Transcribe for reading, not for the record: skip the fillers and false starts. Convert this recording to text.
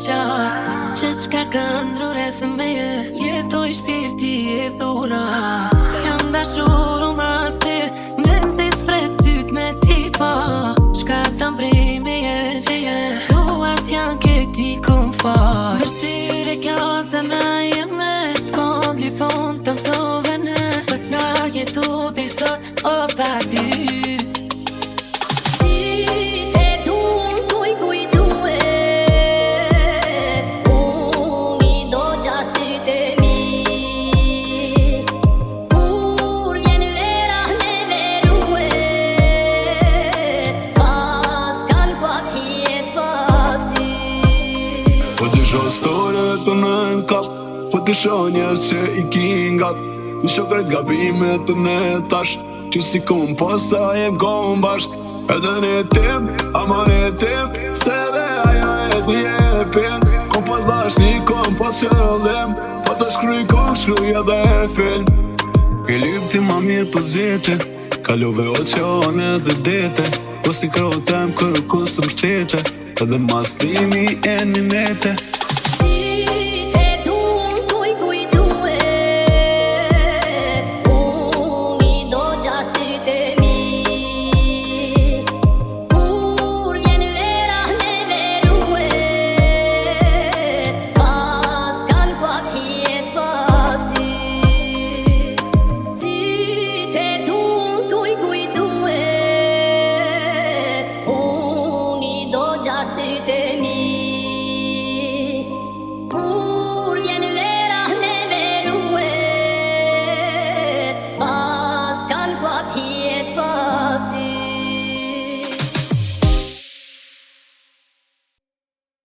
keqa që shka këndru rreth meje, jetoj shpirti e dhura. Jam dashur u mas ti, me nëzit s'presyt me ti pa. Shka të mbrej me je gjeje, tuat janë këti kun far. Vërtyre kjo zemra jeme, t'kom lipon të këto vene, pës na jetu di sot o pa ty. Po t'i shoh storyt të në kap, po t'i shoh njerëz që i kingat. T'i shoh krejt gabimet të ne tash, që si kom posa jem kom bashk. Edhe ne tim, ama ne tim, se dhe ajo e t'jepin. Kom pas dashni, kom pas qëllim, po të shkryj kom shkryj edhe e film. E lyp ti ma mirë për zete, kalove oqeane dhe dete. Po si krotem kërë kusë mështete, edhe mas timi e një nete.